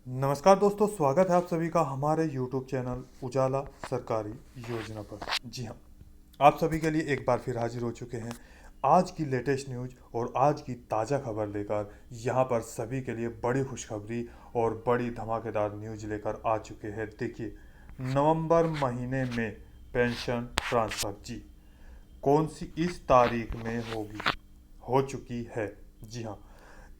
नमस्कार दोस्तों, स्वागत है आप सभी का हमारे YouTube चैनल उजाला सरकारी योजना पर। जी हाँ, आप सभी के लिए एक बार फिर हाजिर हो चुके हैं आज की लेटेस्ट न्यूज और आज की ताज़ा खबर लेकर। यहाँ पर सभी के लिए बड़ी खुशखबरी और बड़ी धमाकेदार न्यूज लेकर आ चुके हैं। देखिए, नवंबर महीने में पेंशन ट्रांसफ़र, जी कौन सी इस तारीख में होगी, हो चुकी है। जी हाँ,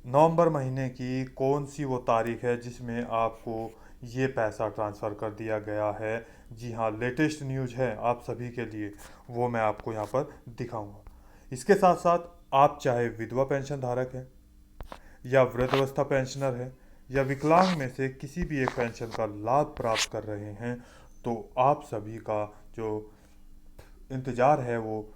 नवंबर महीने की कौन सी वो तारीख है जिसमें आपको ये पैसा ट्रांसफ़र कर दिया गया है। जी हाँ, लेटेस्ट न्यूज़ है आप सभी के लिए, वो मैं आपको यहाँ पर दिखाऊंगा। इसके साथ साथ आप चाहे विधवा पेंशन धारक हैं या वृद्धावस्था पेंशनर है या विकलांग में से किसी भी एक पेंशन का लाभ प्राप्त कर रहे हैं, तो आप सभी का जो इंतज़ार है वो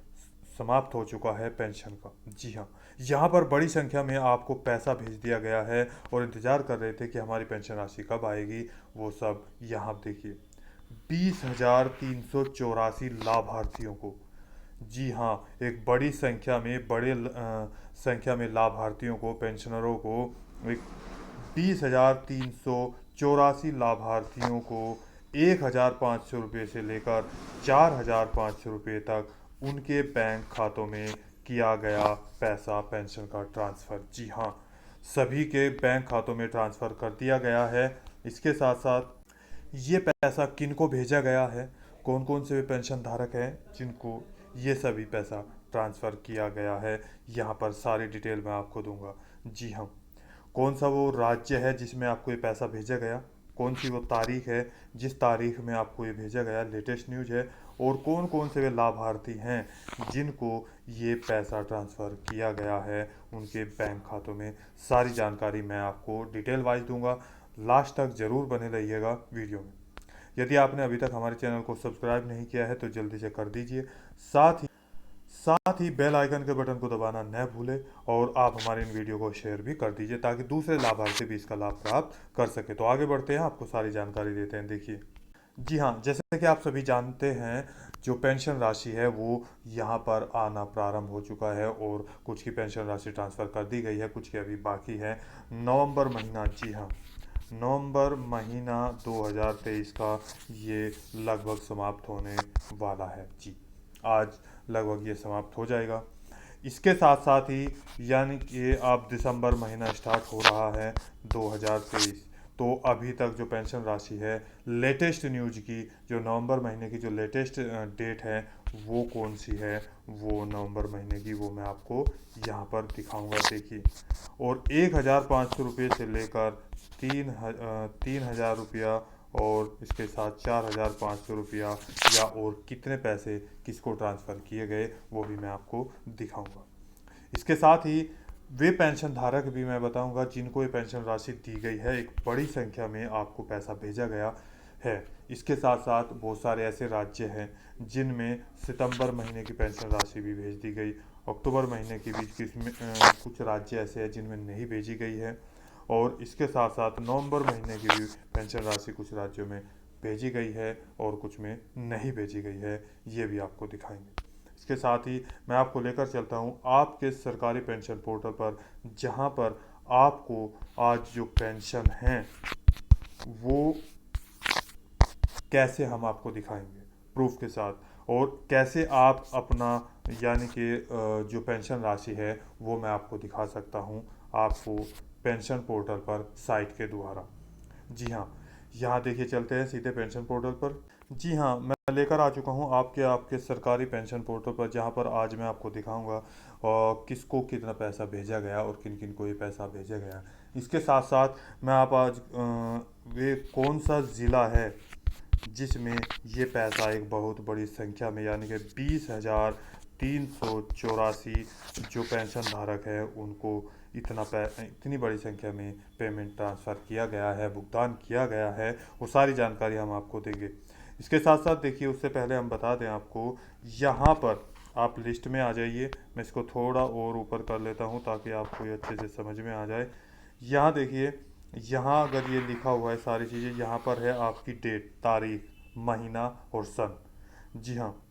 समाप्त हो चुका है पेंशन का। जी हाँ, यहाँ पर बड़ी संख्या में आपको पैसा भेज दिया गया है और इंतज़ार कर रहे थे कि हमारी पेंशन राशि कब आएगी। वो सब यहाँ देखिए, 20,384 लाभार्थियों को, जी हाँ, एक बड़ी संख्या में संख्या में लाभार्थियों को, पेंशनरों को, एक 20,384 लाभार्थियों को 1,500 रुपये से लेकर 4,500 रुपये तक उनके बैंक खातों में किया गया पैसा पेंशन का ट्रांसफ़र। जी हाँ, सभी के बैंक खातों में ट्रांसफ़र कर दिया गया है। इसके साथ साथ ये पैसा किन को भेजा गया है, कौन कौन से पेंशन धारक हैं जिनको ये सभी पैसा ट्रांसफ़र किया गया है, यहाँ पर सारी डिटेल मैं आपको दूंगा। जी हाँ, कौन सा वो राज्य है जिसमें आपको ये पैसा भेजा गया, कौन सी वो तारीख है जिस तारीख में आपको ये भेजा गया, लेटेस्ट न्यूज़ है। और कौन कौन से वे लाभार्थी हैं जिनको ये पैसा ट्रांसफ़र किया गया है उनके बैंक खातों में, सारी जानकारी मैं आपको डिटेल वाइज दूंगा। लास्ट तक ज़रूर बने रहिएगा वीडियो में। यदि आपने अभी तक हमारे चैनल को सब्सक्राइब नहीं किया है तो जल्दी से कर दीजिए। साथ ही बेल आइकन के बटन को दबाना न भूलें और आप हमारे इन वीडियो को शेयर भी कर दीजिए ताकि दूसरे लाभार्थी भी इसका लाभ प्राप्त कर सके। तो आगे बढ़ते हैं, आपको सारी जानकारी देते हैं। देखिए, जी हाँ, जैसे कि आप सभी जानते हैं, जो पेंशन राशि है वो यहाँ पर आना प्रारंभ हो चुका है और कुछ की पेंशन राशि ट्रांसफ़र कर दी गई है, कुछ की अभी बाकी है। नवंबर महीना, जी हाँ, नवंबर महीना 2023 का ये लगभग समाप्त होने वाला है। जी, आज लगभग ये समाप्त हो जाएगा। इसके साथ साथ ही यानी कि अब दिसंबर महीना स्टार्ट हो रहा है 2023, तो अभी तक जो पेंशन राशि है, लेटेस्ट न्यूज की जो नवंबर महीने की जो लेटेस्ट डेट है वो कौन सी है, वो नवंबर महीने की वो मैं आपको यहाँ पर दिखाऊंगा। देखिए, और 1,500 रुपये से लेकर 3,000 रुपया और इसके साथ 4,500 रुपया या और कितने पैसे किसको ट्रांसफ़र किए गए वो भी मैं आपको दिखाऊंगा। इसके साथ ही वे पेंशन धारक भी मैं बताऊंगा जिनको ये पेंशन राशि दी गई है, एक बड़ी संख्या में आपको पैसा भेजा गया है। इसके साथ साथ बहुत सारे ऐसे राज्य हैं जिनमें सितंबर महीने की पेंशन राशि भी भेज दी गई, अक्टूबर महीने की भी कुछ राज्य ऐसे हैं जिनमें नहीं भेजी गई है, और इसके साथ साथ नवंबर महीने की भी पेंशन राशि कुछ राज्यों में भेजी गई है और कुछ में नहीं भेजी गई है, ये भी आपको दिखाएंगे। इसके साथ ही मैं आपको लेकर चलता हूँ आपके सरकारी पेंशन पोर्टल पर, जहाँ पर आपको आज जो पेंशन हैं वो कैसे हम आपको दिखाएंगे प्रूफ के साथ, और कैसे आप अपना यानी कि जो पेंशन राशि है वो मैं आपको दिखा सकता हूँ आपको पेंशन पोर्टल पर साइट के द्वारा। जी हाँ, यहाँ देखिए, चलते हैं सीधे पेंशन पोर्टल पर। जी हाँ, मैं लेकर आ चुका हूँ आपके आपके सरकारी पेंशन पोर्टल पर, जहाँ पर आज मैं आपको दिखाऊंगा और किसको कितना पैसा भेजा गया और किन किन को ये पैसा भेजा गया। इसके साथ साथ मैं आप आज वे कौन सा ज़िला है जिसमें ये पैसा एक बहुत बड़ी संख्या में यानी कि 20,384 जो पेंशन धारक है उनको इतनी बड़ी संख्या में पेमेंट ट्रांसफ़र किया गया है, भुगतान किया गया है, वो सारी जानकारी हम आपको देंगे। इसके साथ साथ देखिए, उससे पहले हम बता दें आपको, यहाँ पर आप लिस्ट में आ जाइए। मैं इसको थोड़ा और ऊपर कर लेता हूँ ताकि आपको ये अच्छे से समझ में आ जाए। यहाँ देखिए, यहाँ अगर ये लिखा हुआ है सारी चीज़ें, यहाँ पर है आपकी डेट, तारीख, महीना और सन। जी हाँ,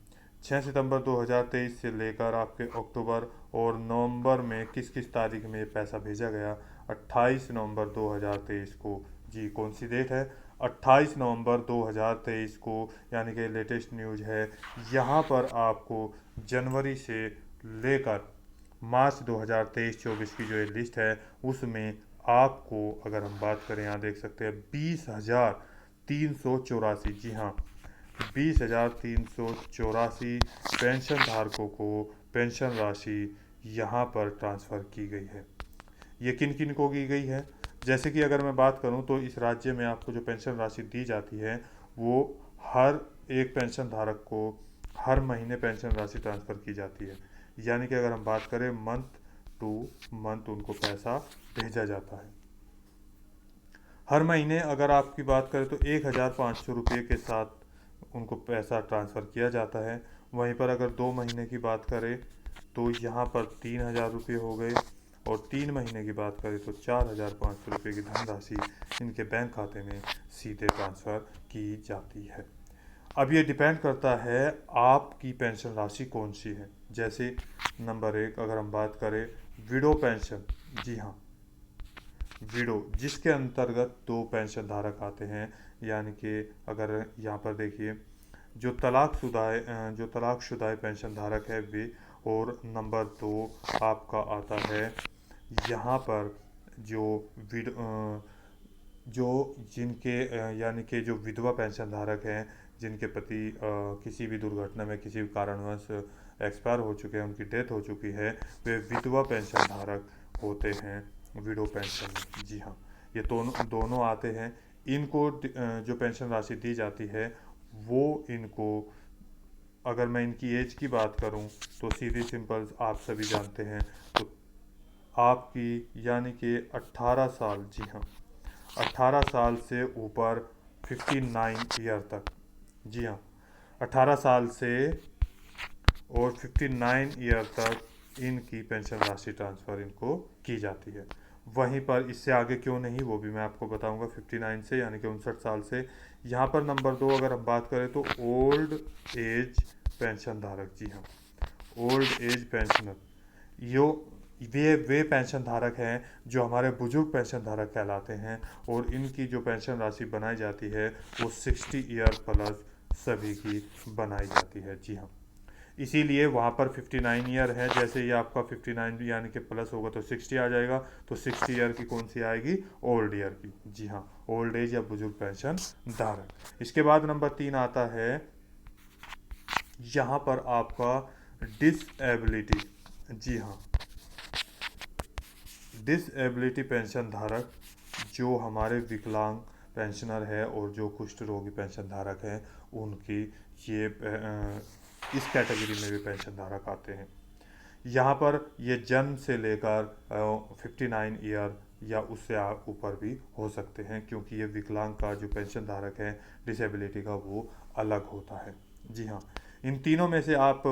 6 सितंबर 2023 से लेकर आपके अक्टूबर और नवंबर में किस किस तारीख में ये पैसा भेजा गया। 28 नवंबर 2023 को जी कौन सी डेट है? 28 नवंबर 2023 को, यानी कि लेटेस्ट न्यूज़ है। यहाँ पर आपको जनवरी से लेकर मार्च 2023-24 की जो ये लिस्ट है उसमें आपको, अगर हम बात करें, यहाँ देख सकते हैं 20,384, जी हाँ 20,384 पेंशन धारकों को पेंशन राशि यहाँ पर ट्रांसफ़र की गई है। ये किन किन को की गई है? जैसे कि अगर मैं बात करूं तो इस राज्य में आपको जो पेंशन राशि दी जाती है वो हर एक पेंशन धारक को हर महीने पेंशन राशि ट्रांसफ़र की जाती है। यानी कि अगर हम बात करें मंथ टू मंथ उनको पैसा भेजा जाता है। हर महीने अगर आपकी बात करें तो 1,500 रुपये के साथ उनको पैसा ट्रांसफ़र किया जाता है। वहीं पर अगर 2 महीने की बात करें तो यहाँ पर 3,000 रुपये हो गए, और 3 महीने की बात करें तो 4,500 रुपये की धनराशि इनके बैंक खाते में सीधे ट्रांसफ़र की जाती है। अब ये डिपेंड करता है आपकी पेंशन राशि कौन सी है। जैसे नंबर 1 अगर हम बात करें विडो पेंशन, जी हाँ विडो, जिसके अंतर्गत दो पेंशन धारक आते हैं। यानी कि अगर यहाँ पर देखिए जो तलाकशुदा पेंशन धारक है वे, और नंबर 2 आपका आता है यहाँ पर जो विड जो जिनके यानी कि जो विधवा पेंशन धारक हैं, जिनके पति किसी भी दुर्घटना में किसी भी कारणवश एक्सपायर हो चुके हैं, उनकी डेथ हो चुकी है, वे विधवा पेंशन धारक होते हैं विडो पेंशन में। जी हाँ, ये दोनों दोनों आते हैं। इनको जो पेंशन राशि दी जाती है वो इनको, अगर मैं इनकी एज की बात करूं तो सीधी सिंपल आप सभी जानते हैं, तो आपकी यानी कि 18 साल, जी हाँ 18 साल से ऊपर 59 ईयर तक, जी हाँ 18 साल से और 59 ईयर तक इनकी पेंशन राशि ट्रांसफ़र इनको की जाती है। वहीं पर इससे आगे क्यों नहीं वो भी मैं आपको बताऊंगा। 59 से यानी कि 59 साल से। यहाँ पर नंबर 2 अगर हम बात करें तो ओल्ड एज पेंशन धारक, जी हाँ ओल्ड एज पेंशनर, यो वे पेंशन धारक हैं जो हमारे बुजुर्ग पेंशन धारक कहलाते हैं, और इनकी जो पेंशन राशि बनाई जाती है वो 60 ईयर प्लस सभी की बनाई जाती है। जी हाँ, इसीलिए वहाँ पर 59 ईयर है, जैसे ये आपका 59 यानी कि प्लस होगा तो 60 आ जाएगा, तो 60 ईयर की कौन सी आएगी? ओल्ड ईयर की, जी हाँ ओल्ड एज या बुजुर्ग पेंशन धारक। इसके बाद नंबर 3 आता है यहाँ पर आपका डिसएबिलिटी, जी हाँ डिसएबिलिटी पेंशन धारक, जो हमारे विकलांग पेंशनर है और जो कुष्ठ रोगी पेंशन धारक हैं उनकी ये इस कैटेगरी में भी पेंशन धारक आते हैं। यहाँ पर ये जन्म से लेकर 59 ईयर या उससे ऊपर भी हो सकते हैं, क्योंकि ये विकलांग का जो पेंशन धारक है डिसेबिलिटी का वो अलग होता है। जी हाँ, इन तीनों में से आप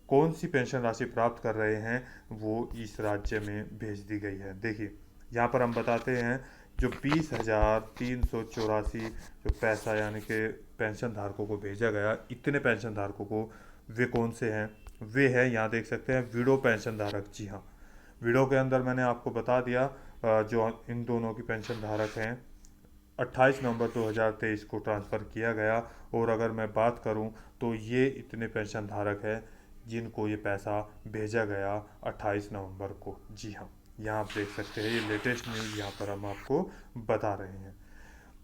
कौन सी पेंशन राशि प्राप्त कर रहे हैं वो इस राज्य में भेज दी गई है। देखिए यहाँ पर हम बताते हैं जो 20,384 जो पैसा यानी कि पेंशन धारकों को भेजा गया, इतने पेंशन धारकों को, वे कौन से हैं? वे हैं, यहाँ देख सकते हैं विडो पेंशन धारक। जी हाँ, विडो के अंदर मैंने आपको बता दिया जो इन दोनों की पेंशन धारक हैं 28 नवंबर 2023 को ट्रांसफ़र किया गया। और अगर मैं बात करूं तो ये इतने पेंशन धारक हैं जिनको ये पैसा भेजा गया 28 नवंबर को। जी हाँ, यहाँ आप देख सकते हैं, ये लेटेस्ट न्यूज़ यहाँ पर हम आपको बता रहे हैं।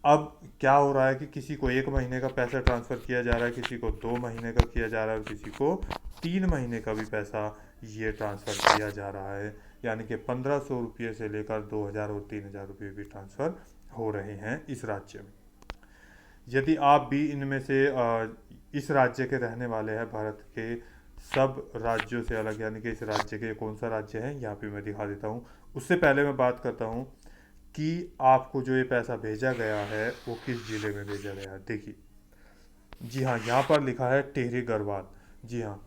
अब क्या हो रहा है कि किसी को 1 महीने का पैसा ट्रांसफ़र किया जा रहा है, किसी को 2 महीने का किया जा रहा है, और किसी को 3 महीने का भी पैसा ये ट्रांसफ़र किया जा रहा है। यानी कि 1,500 रुपये से लेकर 2,000 और 3,000 रुपये भी ट्रांसफ़र हो रहे हैं इस राज्य में। यदि आप भी इनमें से इस राज्य के रहने वाले हैं, भारत के सब राज्यों से अलग, यानी कि इस राज्य के कौन सा राज्य है यहाँ पे मैं दिखा देता हूँ। उससे पहले मैं बात करता हूँ कि आपको जो ये पैसा भेजा गया है वो किस ज़िले में भेजा गया है। देखिए जी हाँ, यहाँ पर लिखा है टिहरी गढ़वाल। जी हाँ,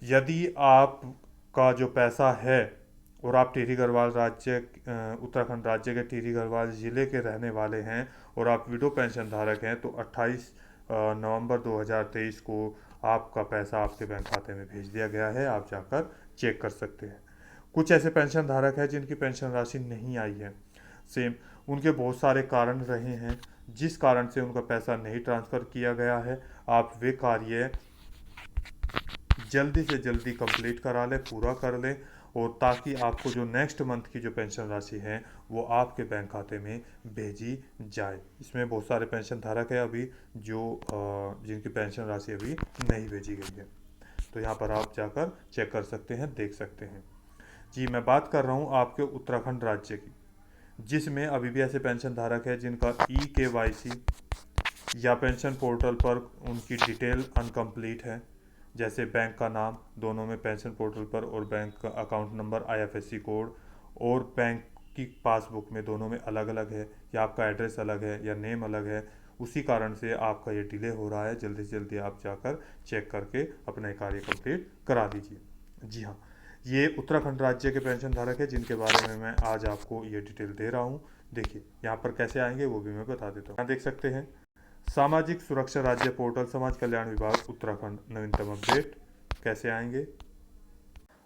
यदि आपका जो पैसा है और आप टिहरी गढ़वाल राज्य उत्तराखंड राज्य के टिहरी गढ़वाल ज़िले के रहने वाले हैं और आप विडो पेंशन धारक हैं, तो 28 नवंबर 2023 को आपका पैसा आपके बैंक खाते में भेज दिया गया है। आप जाकर चेक कर सकते हैं। कुछ ऐसे पेंशन धारक हैं जिनकी पेंशन राशि नहीं आई है, सेम उनके बहुत सारे कारण रहे हैं जिस कारण से उनका पैसा नहीं ट्रांसफ़र किया गया है। आप वे कार्य जल्दी से जल्दी कंप्लीट करा लें, पूरा कर लें, और ताकि आपको जो नेक्स्ट मंथ की जो पेंशन राशि है वो आपके बैंक खाते में भेजी जाए। इसमें बहुत सारे पेंशन धारक है अभी जो जिनकी पेंशन राशि अभी नहीं भेजी गई है, तो यहाँ पर आप जाकर चेक कर सकते हैं, देख सकते हैं। जी, मैं बात कर रहा हूँ आपके उत्तराखंड राज्य की, जिसमें अभी भी ऐसे पेंशन धारक है जिनका EKYC या पेंशन पोर्टल पर उनकी डिटेल अनकम्प्लीट है, जैसे बैंक का नाम दोनों में पेंशन पोर्टल पर, और बैंक का अकाउंट नंबर, IFSC कोड, और बैंक की पासबुक में दोनों में अलग अलग है, या आपका एड्रेस अलग है या नेम अलग है। उसी कारण से आपका ये डिले हो रहा है। जल्दी से जल्दी आप जाकर चेक करके अपना कार्य कंप्लीट करा दीजिए। जी हाँ, ये उत्तराखंड राज्य के पेंशन धारक है जिनके बारे में मैं आज आपको ये डिटेल दे रहा हूँ। देखिए यहाँ पर कैसे आएंगे वो भी मैं बता देता हूँ। यहाँ देख सकते हैं सामाजिक सुरक्षा राज्य पोर्टल, समाज कल्याण विभाग उत्तराखंड, नवीनतम अपडेट। कैसे आएंगे,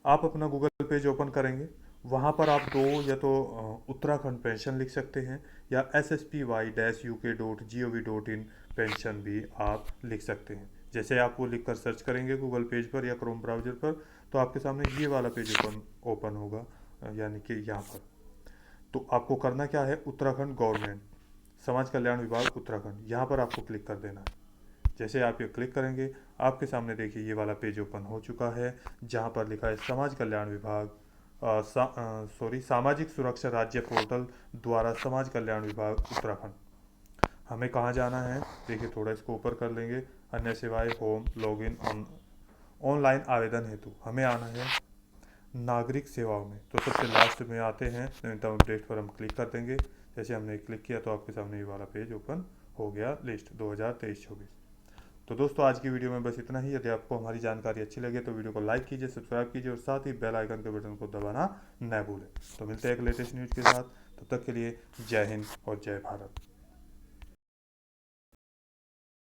आप अपना गूगल पेज ओपन करेंगे, वहाँ पर आप दो या तो उत्तराखंड पेंशन लिख सकते हैं या SSPY-UK.gov.in पेंशन भी आप लिख सकते हैं। जैसे आप वो लिख कर सर्च करेंगे गूगल पेज पर या क्रोम ब्राउज़र पर, तो आपके सामने ये वाला पेज ओपन होगा, यानी कि यहाँ पर। तो आपको करना क्या है, उत्तराखंड गवर्नमेंट समाज कल्याण विभाग उत्तराखंड, यहाँ पर आपको क्लिक कर देना है। जैसे आप ये क्लिक करेंगे आपके सामने देखिए ये वाला पेज ओपन हो चुका है, जहाँ पर लिखा है समाज कल्याण विभाग सामाजिक सुरक्षा राज्य पोर्टल द्वारा समाज कल्याण विभाग उत्तराखंड। हमें कहाँ जाना है, देखिए थोड़ा इसको ऊपर कर लेंगे, अन्य सेवाएं, होम, लॉगिन, ऑनलाइन आवेदन हेतु हमें आना है नागरिक सेवाओं में। तो सबसे लास्ट में आते हैं नवीनतम अपडेट पर हम क्लिक कर देंगे। जैसे हमने क्लिक किया तो आपके सामने ये वाला पेज ओपन हो गया, लिस्ट 2023-24। तो दोस्तों आज की वीडियो में बस इतना ही। यदि आपको हमारी जानकारी अच्छी लगे तो वीडियो को लाइक कीजिए, सब्सक्राइब कीजिए और साथ ही बेल आइकन के बटन को दबाना न भूलें। तो मिलते हैं एक लेटेस्ट न्यूज़ के साथ, तब तक के लिए जय हिंद और जय भारत।